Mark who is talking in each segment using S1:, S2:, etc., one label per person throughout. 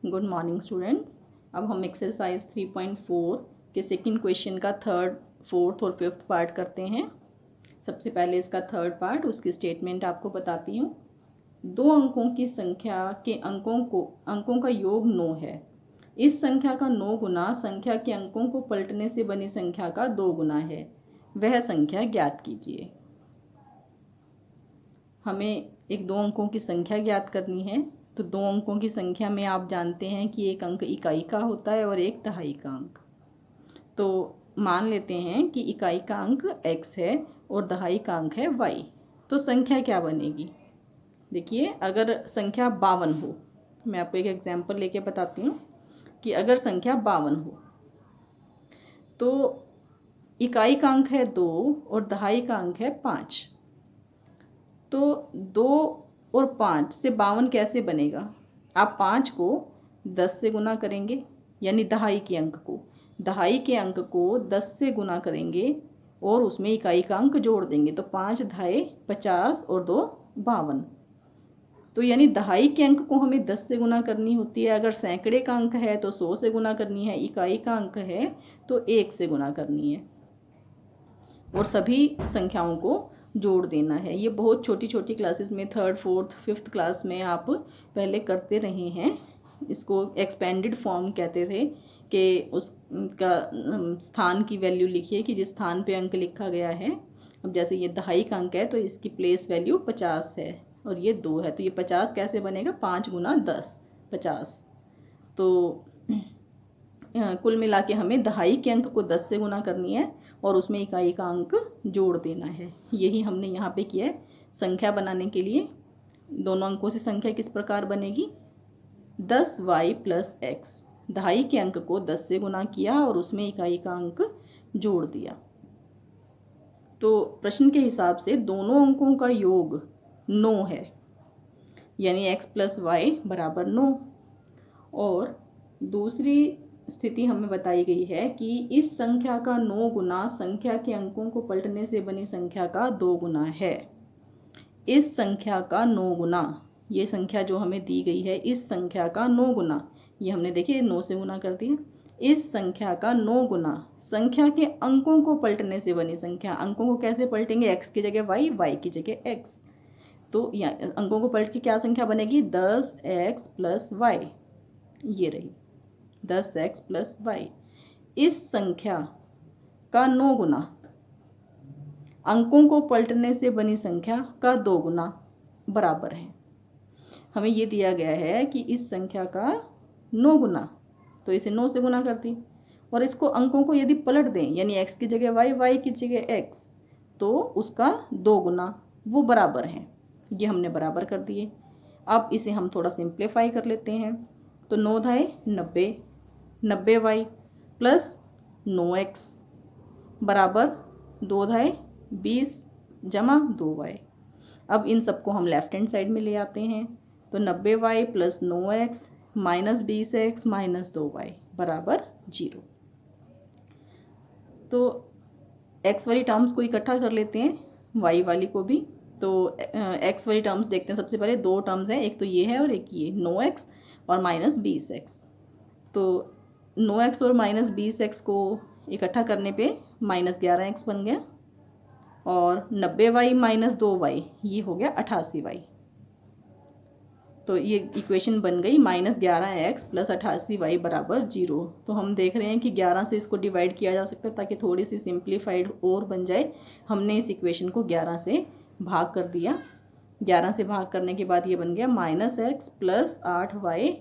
S1: Good morning students. अब हम exercise 3.4 के सेकंड क्वेश्चन का थर्ड, फोर्थ और फिफ्थ पार्ट करते हैं। सबसे पहले इसका थर्ड पार्ट, उसकी स्टेटमेंट आपको बताती हूँ। दो अंकों की संख्या के अंकों का योग 9 है। इस संख्या का 9 गुना संख्या के अंकों को पलटने से बनी संख्या का 2 गुना है। वह संख्या ज्ञात कीजिए। हमें एक दो अंकों की संख्या ज्ञात करनी है। तो दो अंकों की संख्या में आप जानते हैं कि एक अंक इकाई का होता है और एक दहाई का अंक। तो मान लेते हैं कि इकाई का अंक x है और दहाई का अंक है y। तो संख्या क्या बनेगी? देखिए, अगर संख्या 52 हो, मैं आपको एक एग्जांपल लेके बताती हूँ कि अगर संख्या 52 हो तो इकाई का अंक है 2 और दहाई का अंक है 5। तो 2 और 5 से 52 कैसे बनेगा? आप 5 को 10 से गुना करेंगे, यानी दहाई के अंक को 10 से गुना करेंगे और उसमें इकाई का अंक जोड़ देंगे। तो 5 दहाई 50 और 2 52। तो यानी दहाई के अंक को हमें 10 से गुना करनी होती है। अगर सैकड़े का अंक है तो 100 से गुना करनी है, इकाई का अंक है तो 1 से गुना करनी है और सभी संख्याओं को जोड़ देना है। ये बहुत छोटी छोटी क्लासेस में, थर्ड, फोर्थ, फिफ्थ क्लास में आप पहले करते रहे हैं। इसको एक्सपेंडेड फॉर्म कहते थे कि उसका स्थान की वैल्यू लिखिए कि जिस स्थान पे अंक लिखा गया है। अब जैसे ये दहाई का अंक है तो इसकी प्लेस वैल्यू 50 है और ये 2 है, तो ये 50 कैसे बनेगा? 5 गुना 10 50। तो कुल मिला के हमें दहाई के अंक को 10 से गुना करनी है और उसमें इकाई का अंक जोड़ देना है। यही हमने यहाँ पे किया है। संख्या बनाने के लिए दोनों अंकों से संख्या किस प्रकार बनेगी? 10y plus x। दहाई के अंक को 10 से गुना किया और उसमें इकाई का अंक जोड़ दिया। तो प्रश्न के हिसाब से दोनों अंकों का योग 9 है, यानी x प्लस वाई बराबर 9। और दूसरी स्थिति हमें बताई गई है कि इस संख्या का 9 गुना संख्या के अंकों को पलटने से बनी संख्या का 2 गुना है। इस संख्या का 9 गुना, ये संख्या जो हमें दी गई है, इस संख्या का 9 गुना, ये हमने देखिए 9 से गुना कर दिया। इस संख्या का 9 गुना संख्या के अंकों को पलटने से बनी संख्या। अंकों को कैसे पलटेंगे? x की जगह y की जगह x। तो अंकों को पलट के क्या संख्या बनेगी? 10x plus Y. ये रही 10x प्लस वाई। इस संख्या का 9 गुना अंकों को पलटने से बनी संख्या का 2 गुना बराबर है। हमें ये दिया गया है कि इस संख्या का 9 गुना, तो इसे 9 से गुना कर दी और इसको अंकों को यदि पलट दें, यानी x की जगह y की जगह x, तो उसका 2 गुना वो बराबर है। ये हमने बराबर कर दिए। अब इसे हम थोड़ा सिंप्लीफाई कर लेते हैं। तो 9 दाई 90, 90y प्लस 9x बराबर 2 दाई 20 जमा 2y। अब इन सबको हम लेफ्ट हैंड साइड में ले आते हैं। तो 90y plus 9x minus 20x minus 2y बराबर 0। तो x वाली टर्म्स को इकट्ठा कर लेते हैं, y वाली को भी। तो x वाली टर्म्स देखते हैं। सबसे पहले दो टर्म्स हैं, एक तो ये है और एक ये 9x और माइनस 20x। तो 9x और माइनस 20x को इकट्ठा करने पे माइनस 11x बन गया और 90y माइनस 2y ये हो गया 88y। तो ये इक्वेशन बन गई -11x प्लस 88y बराबर 0। तो हम देख रहे हैं कि 11 से इसको डिवाइड किया जा सकता है ताकि थोड़ी सी सिंप्लीफाइड और बन जाए। हमने इस इक्वेशन को 11 से भाग कर दिया। 11 से भाग करने के बाद ये बन गया -x प्लस 8y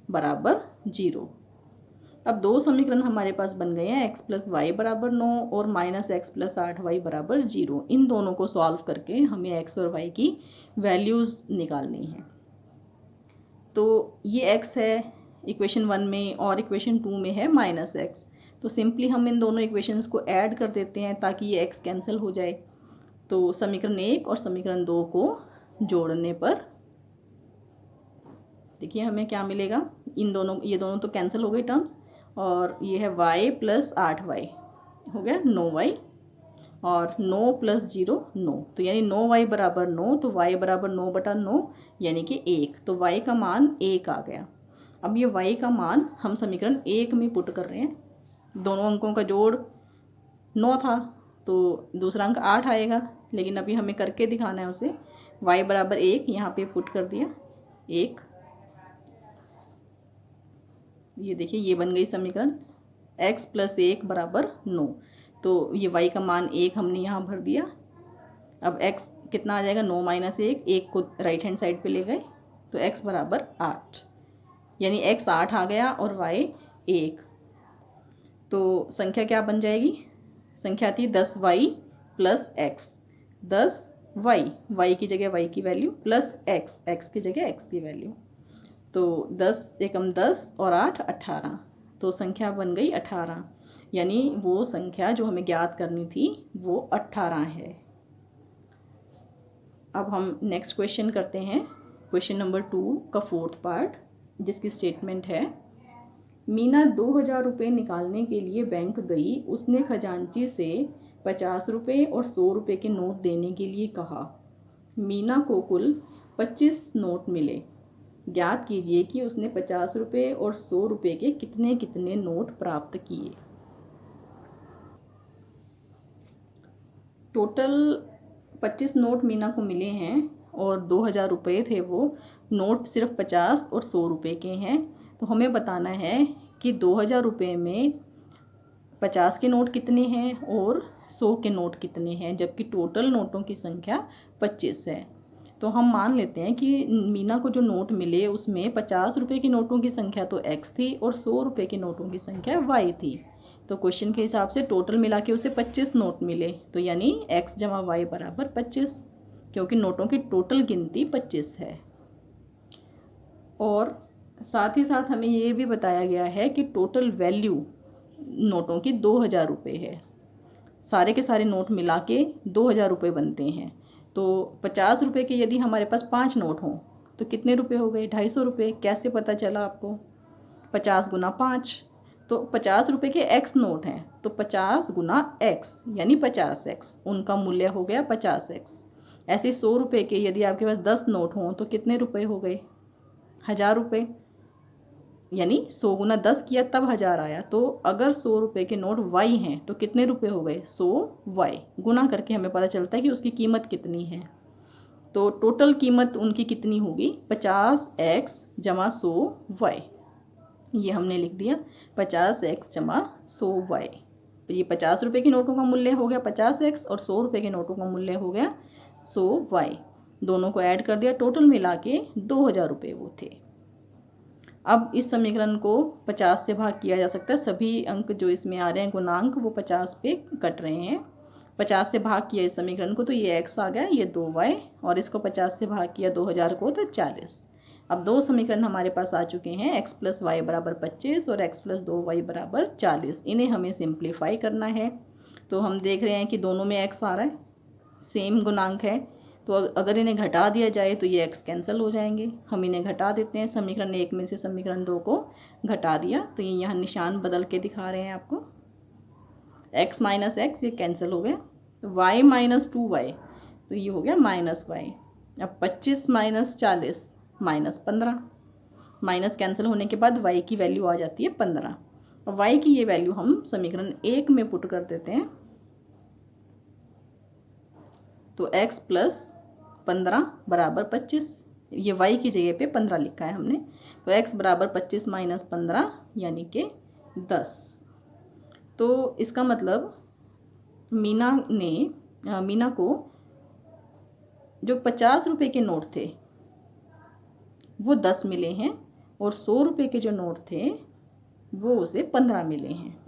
S1: बराबर 0। अब दो समीकरण हमारे पास बन गए हैं, x प्लस वाई बराबर 9 और -x प्लस 8y बराबर 0। इन दोनों को सॉल्व करके हमें x और y की वैल्यूज़ निकालनी है। तो ये x है इक्वेशन 1 में और इक्वेशन 2 में है -x। तो सिंपली हम इन दोनों इक्वेशंस को ऐड कर देते हैं ताकि ये x कैंसिल हो जाए। तो समीकरण 1 और समीकरण 2 को जोड़ने पर देखिए हमें क्या मिलेगा। ये दोनों तो कैंसिल हो गई टर्म्स और ये है y प्लस 8y हो गया 9y और 9 प्लस 0 9। तो यानी 9y बराबर 9, तो y बराबर 9 बटा 9 यानी कि 1। तो y का मान 1 आ गया। अब ये y का मान हम समीकरण 1 में पुट कर रहे हैं। दोनों अंकों का जोड़ 9 था तो दूसरा अंक 8 आएगा, लेकिन अभी हमें करके दिखाना है उसे। y बराबर 1 यहाँ पे पुट कर दिया 1। ये देखिए ये बन गई समीकरण x + 1 बराबर 9। तो ये y का मान 1 हमने यहाँ भर दिया। अब x कितना आ जाएगा, 9 - 1, 1 को राइट हैंड साइड पे ले गए तो x बराबर 8, यानी x 8 आ गया और y 1। तो संख्या क्या बन जाएगी, संख्या थी 10y + x। 10y की जगह y की वैल्यू प्लस x की जगह x की वैल्यू। तो 10 एकम 10 और 8 18, तो संख्या बन गई 18, यानी वो संख्या जो हमें ज्ञात करनी थी वो 18 है। अब हम नेक्स्ट क्वेश्चन करते हैं, क्वेश्चन नंबर 2 का 4th पार्ट, जिसकी स्टेटमेंट है मीना 2000 रुपये निकालने के लिए बैंक गई। उसने खजांची से 50 रुपये और 100 रुपये के नोट देने के लिए कहा। मीना को कुल 25 नोट मिले। ज्ञात कीजिए कि उसने 50 रुपये और 100 रुपये के कितने कितने नोट प्राप्त किए। टोटल 25 नोट मीना को मिले हैं और 2000 रुपये थे वो। नोट सिर्फ 50 और 100 रुपये के हैं। तो हमें बताना है कि 2000 रुपये में 50 के नोट कितने हैं और 100 के नोट कितने हैं, जबकि टोटल नोटों की संख्या 25 है। तो हम मान लेते हैं कि मीना को जो नोट मिले उसमें 50 रुपये के नोटों की संख्या तो x थी और 100 रुपये के नोटों की संख्या y थी। तो क्वेश्चन के हिसाब से टोटल मिला के उसे 25 नोट मिले, तो यानी x + y बराबर 25, क्योंकि नोटों की टोटल गिनती 25 है। और साथ ही साथ हमें ये भी बताया गया है कि टोटल वैल्यू नोटों की 2000 रुपये है। सारे के सारे नोट मिला के 2000 रुपये बनते हैं। तो 50 रुपये के यदि हमारे पास 5 नोट हों तो कितने रुपए हो गए, 250 रुपये। कैसे पता चला आपको, 50 × 5। तो 50 रुपये के x नोट हैं तो 50 × x यानी 50x, उनका मूल्य हो गया 50x। ऐसे 100 रुपये के यदि आपके पास 10 नोट हों तो कितने रुपए हो गए, 1000 रुपये, यानी 100 × 10 किया तब 1000 आया। तो अगर 100 रुपये के नोट y हैं तो कितने रुपए हो गए, 100y। गुना करके हमें पता चलता है कि उसकी कीमत कितनी है। तो टोटल कीमत उनकी कितनी होगी, 50x = 100y। ये हमने लिख दिया 50x = 100y। तो ये 50 रुपये के नोटों का मूल्य हो गया 50x और 100 रुपये के नोटों का मूल्य हो गया 100y। दोनों को ऐड कर दिया, टोटल मिला के 2000 रुपये वो थे। अब इस समीकरण को 50 से भाग किया जा सकता है। सभी अंक जो इसमें आ रहे हैं गुणांक वो 50 पे कट रहे हैं। 50 से भाग किया इस समीकरण को तो ये x आ गया, ये 2y, और इसको 50 से भाग किया 2000 को तो 40। अब दो समीकरण हमारे पास आ चुके हैं, x + y बराबर 25 और x + 2y बराबर 40। इन्हें हमें सिंप्लीफाई करना है। तो हम देख रहे हैं कि दोनों में x आ रहा है, सेम गुणांक है। तो अगर इन्हें घटा दिया जाए तो ये x कैंसिल हो जाएंगे। हम इन्हें घटा देते हैं, समीकरण 1 में से समीकरण 2 को घटा दिया तो ये यहाँ निशान बदल के दिखा रहे हैं आपको। x - x ये कैंसिल हो गया, तो y - 2y तो ये हो गया -y। अब 25 - 40 -15, माइनस कैंसिल होने के बाद y की वैल्यू आ जाती है 15। और y की ये वैल्यू हम समीकरण 1 में पुट कर देते हैं। तो x + 15 बराबर 25, ये y की जगह पे 15 लिखा है हमने। तो x बराबर 25 - 15 यानी कि 10। तो इसका मतलब मीना को जो 50 रुपये के नोट थे वो 10 मिले हैं और 100 रुपये के जो नोट थे वो उसे 15 मिले हैं।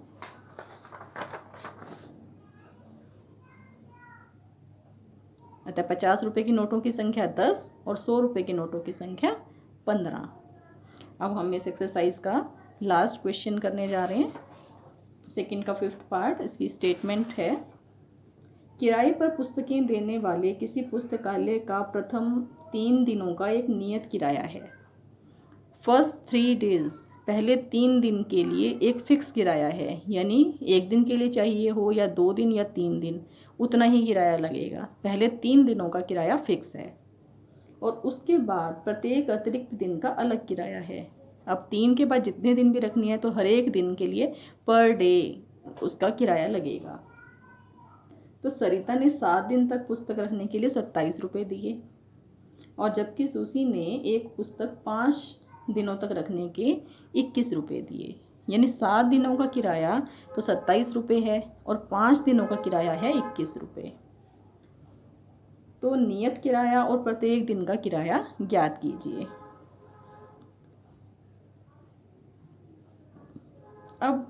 S1: अतः 50 रुपये के नोटों की संख्या 10 और 100 रुपये के नोटों की संख्या 15। अब हम इस एक्सरसाइज का लास्ट क्वेश्चन करने जा रहे हैं, सेकंड का 5th पार्ट। इसकी स्टेटमेंट है, किराए पर पुस्तकें देने वाले किसी पुस्तकालय का प्रथम 3 दिनों का एक नियत किराया है। फर्स्ट 3 डेज, पहले 3 दिन के लिए एक फिक्स किराया है, यानी 1 दिन के लिए चाहिए हो या 2 दिन या 3 दिन, उतना ही किराया लगेगा। पहले 3 दिनों का किराया फिक्स है और उसके बाद प्रत्येक अतिरिक्त दिन का अलग किराया है। अब 3 के बाद जितने दिन भी रखनी है तो हर एक दिन के लिए पर डे उसका किराया लगेगा। तो सरिता ने 7 दिन तक पुस्तक रखने के लिए 27 रुपये दिए, और जबकि सुशी ने एक पुस्तक 5 दिनों तक रखने के 21 रुपये दिए। यानी 7 दिनों का किराया तो 27 रुपये है और 5 दिनों का किराया है 21 रुपये। तो नियत किराया और प्रत्येक दिन का किराया ज्ञात कीजिए। अब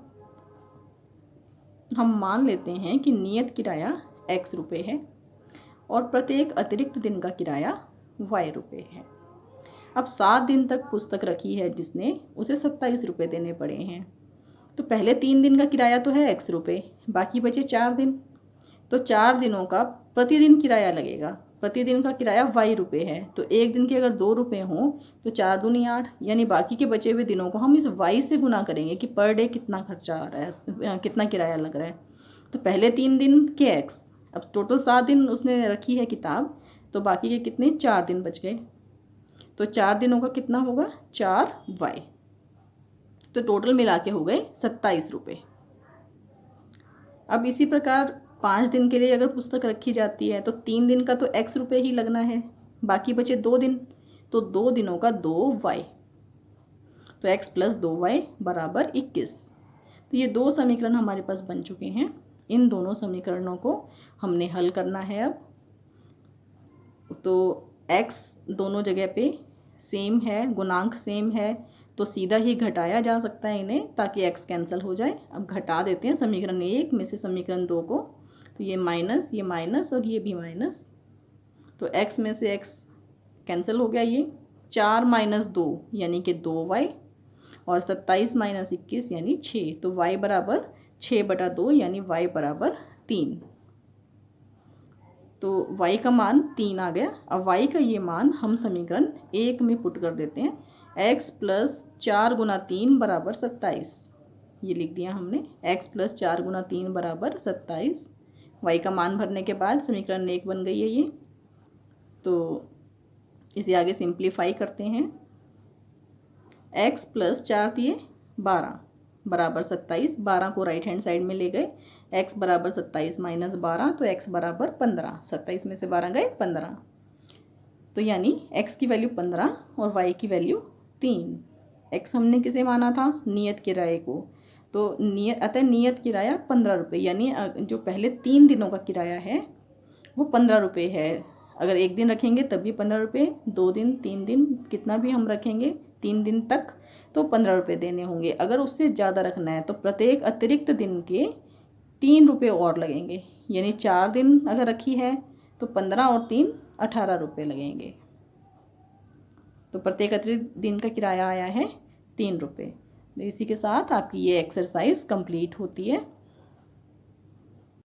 S1: हम मान लेते हैं कि नियत किराया x रुपये है और प्रत्येक अतिरिक्त दिन का किराया y रुपये है। अब 7 दिन तक पुस्तक रखी है जिसने, उसे 27 रुपये देने पड़े हैं। तो पहले 3 दिन का किराया तो है x रुपये, बाकी बचे 4 दिन। तो 4 दिनों का प्रतिदिन किराया लगेगा। प्रतिदिन का किराया y रुपये है, तो एक दिन के अगर 2 रुपये हों तो 4 दूनी 8, यानी बाकी के बचे हुए दिनों को हम इस y से गुना करेंगे कि पर डे कितना खर्चा आ रहा है, कितना किराया लग रहा है। तो पहले 3 दिन के x, अब टोटल 7 दिन उसने रखी है किताब, तो बाकी के कितने 4 दिन बच गए। तो 4 दिनों का कितना होगा 4y, तो टोटल मिला के हो गए 27 रुपये। अब इसी प्रकार 5 दिन के लिए अगर पुस्तक रखी जाती है तो 3 दिन का तो x रुपये ही लगना है, बाकी बचे 2 दिन, तो 2 दिनों का 2y, तो x प्लस 2y बराबर 21। तो ये 2 समीकरण हमारे पास बन चुके हैं। इन दोनों समीकरणों को हमने हल करना है अब। तो x दोनों जगह पे सेम है, गुणांक सेम है, तो सीधा ही घटाया जा सकता है इन्हें, ताकि x कैंसिल हो जाए। अब घटा देते हैं समीकरण 1 में से समीकरण 2 को, तो ये माइनस और ये भी माइनस, तो x में से x कैंसिल हो गया। ये 4 माइनस 2 यानी कि 2y, और 27 माइनस 21 यानी 6, तो y बराबर 6/2 यानी y बराबर 3। तो y का मान 3 आ गया। अब y का ये मान हम समीकरण 1 में पुट कर देते हैं। x प्लस 4 गुना 3 बराबर 27, ये लिख दिया हमने। x प्लस 4 गुना 3 बराबर 27। y का मान भरने के बाद समीकरण 1 बन गई है ये। तो इसे आगे सिंप्लीफाई करते हैं। x प्लस 4 दिए 12 बराबर 27, 12 को राइट हैंड साइड में ले गए, x बराबर 27 माइनस 12, तो x बराबर 15, 27 में से 12 गए 15, तो यानी x की वैल्यू 15 और y की वैल्यू 3। x हमने किसे माना था, नियत किराए को, तो अतः नियत किराया 15 रुपये, यानी जो पहले 3 दिनों का किराया है वो 15 रुपये है। अगर एक दिन रखेंगे तब भी 15 रुपये, 2 दिन 3 दिन कितना भी हम रखेंगे 3 दिन तक तो 15 रुपये देने होंगे। अगर उससे ज़्यादा रखना है तो प्रत्येक अतिरिक्त दिन के 3 रुपये और लगेंगे, यानी 4 दिन अगर रखी है तो 15 और 3 18 रुपये लगेंगे। तो प्रत्येक अतिरिक्त दिन का किराया आया है 3 रुपये। इसी के साथ आपकी ये एक्सरसाइज कंप्लीट होती है।